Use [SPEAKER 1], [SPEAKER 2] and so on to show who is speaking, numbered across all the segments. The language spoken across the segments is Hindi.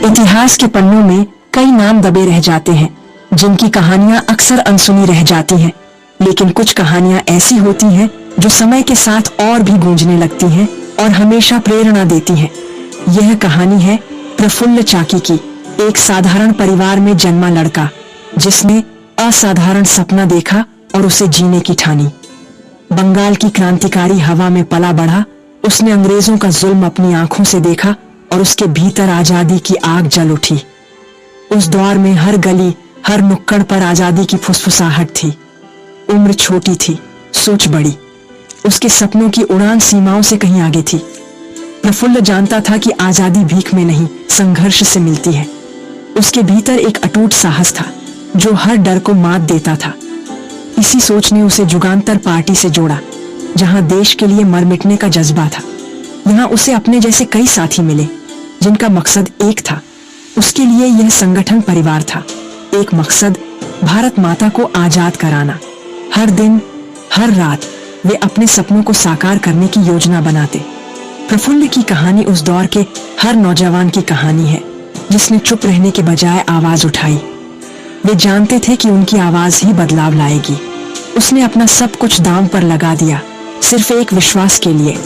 [SPEAKER 1] इतिहास के पन्नों में कई नाम दबे रह जाते हैं जिनकी कहानियां अक्सर अनसुनी रह जाती हैं, लेकिन कुछ कहानियां ऐसी होती हैं जो समय के साथ और भी गूंजने लगती हैं और हमेशा प्रेरणा देती हैं। यह कहानी है प्रफुल्ल चाकी की, एक साधारण परिवार में जन्मा लड़का जिसने असाधारण सपना देखा और उसे जीने की ठानी। बंगाल की क्रांतिकारी हवा में पला बढ़ा, उसने अंग्रेजों का जुल्म अपनी आंखों से देखा और उसके भीतर आजादी की आग जल उठी। उस दौर में हर गली, हर नुक्कड़ पर आजादी की फुसफुसाहट थी। उम्र छोटी थी, सोच बड़ी। उसके सपनों की उड़ान सीमाओं से कहीं आगे थी। प्रफुल्ल जानता था कि आजादी भीख में नहीं, संघर्ष से मिलती है। उसके भीतर एक अटूट साहस था जो हर डर को मात देता था। इसी सोच ने उसे जुगांतर पार्टी से जोड़ा, जहां देश के लिए मर मिटने का जज्बा था। यहाँ उसे अपने जैसे कई साथी मिले जिनका मकसद एक था। उसके लिए यह संगठन परिवार था। एक मकसद, भारत माता को आजाद कराना। हर दिन, हर रात वे अपने सपनों को साकार करने की योजना बनाते। प्रफुल्ल की कहानी उस दौर के हर नौजवान की कहानी है जिसने चुप रहने के बजाय आवाज उठाई। वे जानते थे कि उनकी आवाज ही बदलाव लाएगी। उसने अपना सब कुछ दांव पर लगा दिया, सिर्फ एक विश्वास के लिए,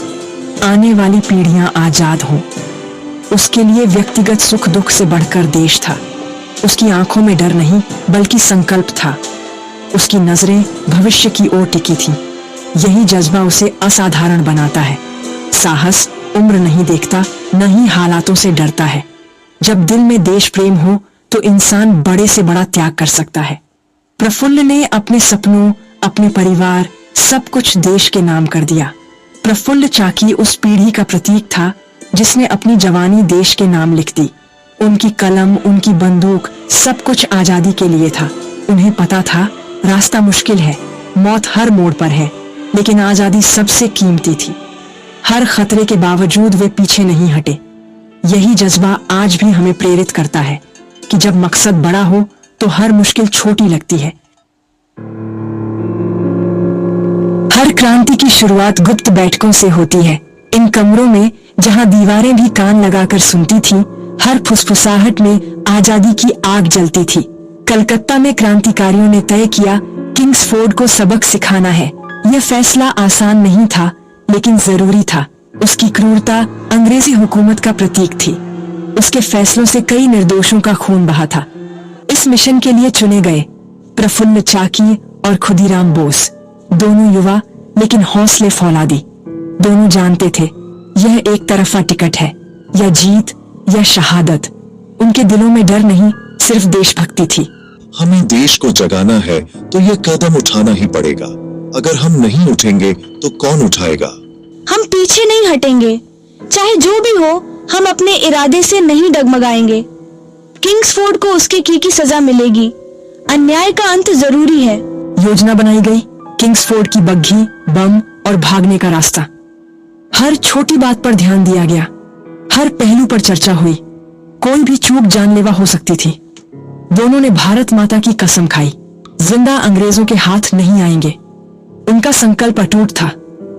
[SPEAKER 1] आने वाली पीढ़ियां आजाद हों। उसके लिए व्यक्तिगत सुख दुख से बढ़कर देश था। उसकी आंखों में डर नहीं बल्कि संकल्प था। उसकी नजरें भविष्य की ओर टिकी थीं। यही जज्बा उसे असाधारण बनाता है। साहस उम्र नहीं देखता, न ही हालातों से डरता है। जब दिल में देश प्रेम हो तो इंसान बड़े से बड़ा त्याग कर सकता है। प्रफुल्ल ने अपने सपनों, अपने परिवार, सब कुछ देश के नाम कर दिया। प्रफुल्ल चाकी उस पीढ़ी का प्रतीक था जिसने अपनी जवानी देश के नाम लिख दी। उनकी कलम, उनकी बंदूक, सब कुछ आजादी के लिए था। उन्हें पता था रास्ता मुश्किल है, मौत हर मोड़ पर है, लेकिन आजादी सबसे कीमती थी। हर खतरे के बावजूद वे पीछे नहीं हटे। यही जज्बा आज भी हमें प्रेरित करता है कि जब मकसद बड़ा हो तो हर मुश्किल छोटी लगती है। हर क्रांति की शुरुआत गुप्त बैठकों से होती है। इन कमरों में जहां दीवारें भी कान लगाकर सुनती थीं, हर फुसफुसाहट में आजादी की आग जलती थी। कलकत्ता में क्रांतिकारियों ने तय किया, किंग्सफोर्ड को सबक सिखाना है। यह फैसला आसान नहीं था, लेकिन जरूरी था। उसकी क्रूरता अंग्रेजी हुकूमत का प्रतीक थी। उसके फैसलों से कई निर्दोषों का खून बहा था। इस मिशन के लिए चुने गए प्रफुल्ल चाकी और खुदीराम बोस, दोनों युवा लेकिन हौसले फौलादी। दोनों जानते थे यह एक तरफा टिकट है, या जीत या शहादत। उनके दिलों में डर नहीं, सिर्फ देशभक्ति थी।
[SPEAKER 2] हमें देश को जगाना है तो ये कदम उठाना ही पड़ेगा। अगर हम नहीं उठेंगे तो कौन उठाएगा?
[SPEAKER 3] हम पीछे नहीं हटेंगे, चाहे जो भी हो। हम अपने इरादे से नहीं डगमगाएंगे। किंग्सफोर्ड को उसके की सजा मिलेगी। अन्याय का अंत जरूरी है।
[SPEAKER 1] योजना बनाई गई, किंग्सफोर्ड की बग्घी, बम और भागने का रास्ता। हर छोटी बात पर ध्यान दिया गया, हर पहलू पर चर्चा हुई। कोई भी चूक जानलेवा हो सकती थी। दोनों ने भारत माता की कसम खाई, जिंदा अंग्रेजों के हाथ नहीं आएंगे। उनका संकल्प अटूट था।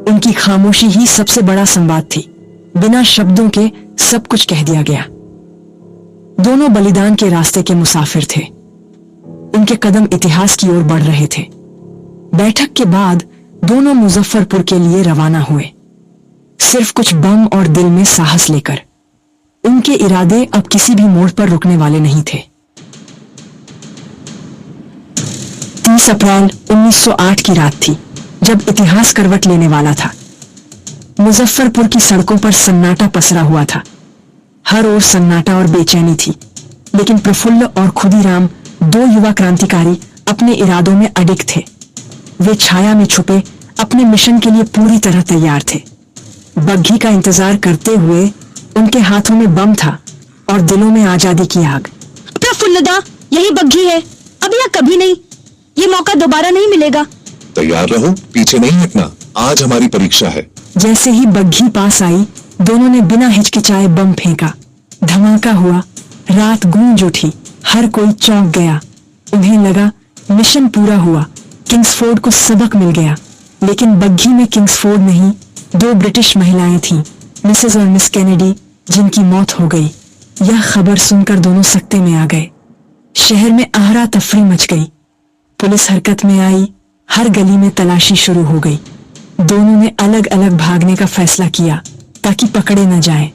[SPEAKER 1] उनकी खामोशी ही सबसे बड़ा संवाद थी। बिना शब्दों के सब कुछ कह दिया गया। दोनों बलिदान के रास्ते के मुसाफिर थे। उनके कदम इतिहास की ओर बढ़ रहे थे। बैठक के बाद दोनों मुजफ्फरपुर के लिए रवाना हुए, सिर्फ कुछ बम और दिल में साहस लेकर। उनके इरादे अब किसी भी मोड़ पर रुकने वाले नहीं थे। 30 अप्रैल 1908 की रात थी, जब इतिहास करवट लेने वाला था। मुजफ्फरपुर की सड़कों पर सन्नाटा पसरा हुआ था। हर ओर सन्नाटा और बेचैनी थी, लेकिन प्रफुल्ल और खुदीराम, दो युवा क्रांतिकारी, अपने इरादों में अडिग थे। वे छाया में छुपे अपने मिशन के लिए पूरी तरह तैयार थे। बग्घी का इंतजार करते हुए उनके हाथों में बम था और दिलों में आजादी की आग।
[SPEAKER 3] प्रफुल्लदा, यही बग्घी है, अब या कभी नहीं। ये मौका दोबारा नहीं मिलेगा।
[SPEAKER 2] तैयार रहो, पीछे नहीं हटना। आज हमारी परीक्षा है।
[SPEAKER 1] जैसे ही बग्घी पास आई, दोनों ने बिना हिचकिचाए बम फेंका। धमाका हुआ, रात गूंज उठी, हर कोई चौंक गया। उन्हें लगा मिशन पूरा हुआ, किंग्सफोर्ड को सबक मिल गया। लेकिन बग्घी में किंग्सफोर्ड नहीं, दो ब्रिटिश महिलाएं थीं, मिसेस और मिस कैनेडी, जिनकी मौत हो गई। यह खबर सुनकर दोनों सकते में आ गए। शहर में आहरा तफरी मच गई। पुलिस हरकत में आई। हर गली में तलाशी शुरू हो गई। दोनों ने अलग अलग भागने का फैसला किया ताकि पकड़े न जाएं।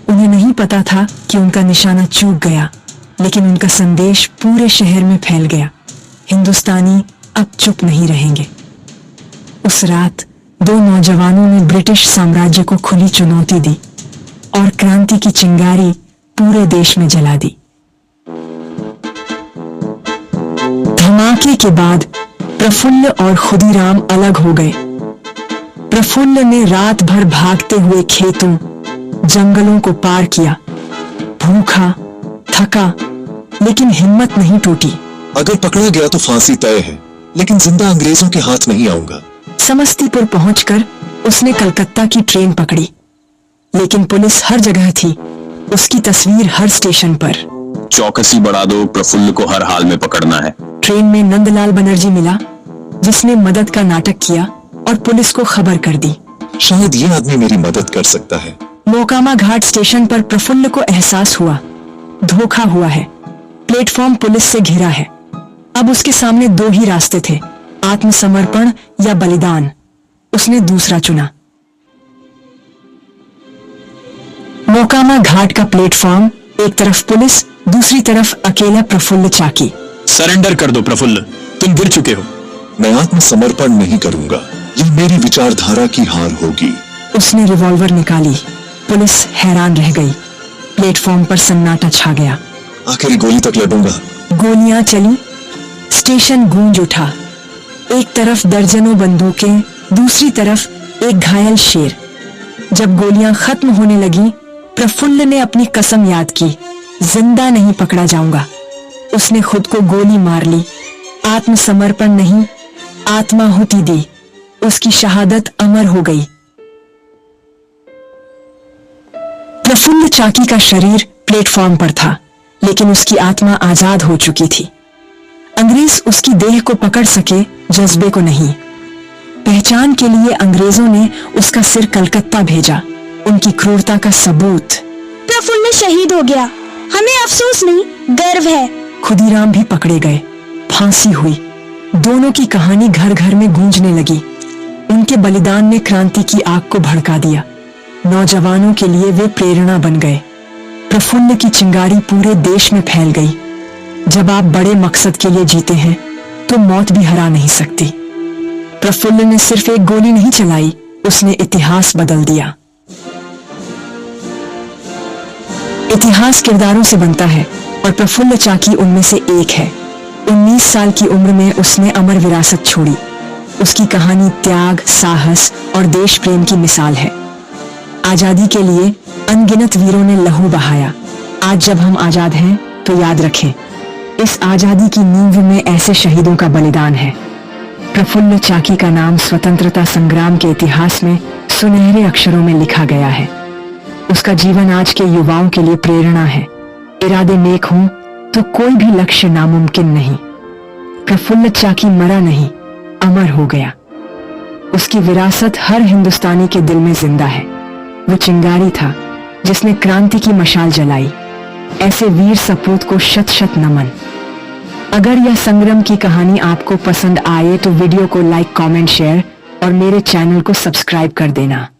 [SPEAKER 1] उन्हें नहीं पता था कि उनका निशाना चूक गया, लेकिन उनका संदेश पूरे शहर में फैल गया। हिंदुस्तानी अब चुप नहीं रहेंगे। उस रात दो नौजवानों ने ब्रिटिश साम्राज्य को खुली चुनौती दी और क्रांति की चिंगारी पूरे देश में जला दी। धमाके के बाद प्रफुल्ल और खुदीराम अलग हो गए। प्रफुल्ल ने रात भर भागते हुए खेतों, जंगलों को पार किया। भूखा, थका, लेकिन हिम्मत नहीं टूटी।
[SPEAKER 2] अगर पकड़ा गया तो फांसी तय है, लेकिन जिंदा अंग्रेजों के हाथ नहीं आऊंगा।
[SPEAKER 1] समस्तीपुर पहुंचकर उसने कलकत्ता की ट्रेन पकड़ी, लेकिन पुलिस हर जगह थी। उसकी तस्वीर हर स्टेशन पर।
[SPEAKER 4] चौकसी बढ़ा दो, प्रफुल्ल को हर हाल में पकड़ना है।
[SPEAKER 1] ट्रेन में नंदलाल बनर्जी मिला, जिसने मदद का नाटक किया और पुलिस को खबर कर दी।
[SPEAKER 2] शायद ये आदमी मेरी मदद कर सकता है।
[SPEAKER 1] मोकामा घाट स्टेशन पर प्रफुल्ल को एहसास हुआ धोखा हुआ है। प्लेटफॉर्म पुलिस से घिरा है। अब उसके सामने दो ही रास्ते थे, आत्मसमर्पण या बलिदान। उसने दूसरा चुना। मोकामा घाट का प्लेटफॉर्म, एक तरफ पुलिस, दूसरी तरफ अकेला प्रफुल्ल चाकी।
[SPEAKER 4] सरेंडर कर दो प्रफुल्ल, तुम गिर चुके हो।
[SPEAKER 2] मैं आत्मसमर्पण नहीं करूंगा। यह मेरी विचारधारा की हार होगी।
[SPEAKER 1] उसने रिवॉल्वर निकाली। पुलिस हैरान रह गई। प्लेटफॉर्म पर सन्नाटा छा गया।
[SPEAKER 2] आखिरी गोली तक लड़ूंगा।
[SPEAKER 1] गोलियां चली। स्टेशन गूंज उठा। एक तरफ दर्जनों बंदूकें, दूसरी तरफ एक घायल शेर। जब गोलियां खत्म होने लगी, प्रफुल्ल ने अपनी कसम याद की, जिंदा नहीं पकड़ा जाऊंगा। उसने खुद को गोली मार ली। आत्मसमर्पण नहीं, आत्माहुति दी। उसकी शहादत अमर हो गई। प्रफुल्ल चाकी का शरीर प्लेटफॉर्म पर था, लेकिन उसकी आत्मा आजाद हो चुकी थी। अंग्रेज उसकी देह को पकड़ सके, जज्बे को नहीं। पहचान के लिए अंग्रेजों ने उसका सिर कलकत्ता भेजा, उनकी क्रूरता का सबूत।
[SPEAKER 3] प्रफुल्ल शहीद हो गया, हमें अफसोस नहीं, गर्व है।
[SPEAKER 1] खुदीराम भी पकड़े गए। फांसी हुई। दोनों की कहानी घर घर में गूंजने लगी। उनके बलिदान ने क्रांति की आग को भड़का दिया। नौजवानों के लिए वे प्रेरणा बन गए। प्रफुल्ल की चिंगारी पूरे देश में फैल गई। जब आप बड़े मकसद के लिए जीते हैं तो मौत भी हरा नहीं सकती। प्रफुल्ल ने सिर्फ एक गोली नहीं चलाई, उसने इतिहास बदल दिया। इतिहास किरदारों से बनता है और प्रफुल्ल चाकी उनमें से एक है। 19 साल की उम्र में उसने अमर विरासत छोड़ी। उसकी कहानी त्याग, साहस और देश प्रेम की मिसाल है। आजादी के लिए अनगिनत वीरों ने लहू बहाया। आज जब हम आजाद हैं तो याद रखें, इस आजादी की नींव में ऐसे शहीदों का बलिदान है। प्रफुल्ल चाकी का नाम स्वतंत्रता संग्राम के इतिहास में सुनहरे अक्षरों में लिखा गया है। उसका जीवन आज के युवाओं के लिए प्रेरणा है। इरादे नेक हों तो कोई भी लक्ष्य नामुमकिन नहीं। प्रफुल्ल चाकी मरा नहीं, अमर हो गया। उसकी विरासत हर हिंदुस्तानी के दिल में जिंदा है। वो चिंगारी था जिसने क्रांति की मशाल जलाई। ऐसे वीर सपूत को शत शत नमन। अगर यह संग्राम की कहानी आपको पसंद आए तो वीडियो को लाइक, कमेंट, शेयर और मेरे चैनल को सब्सक्राइब कर देना।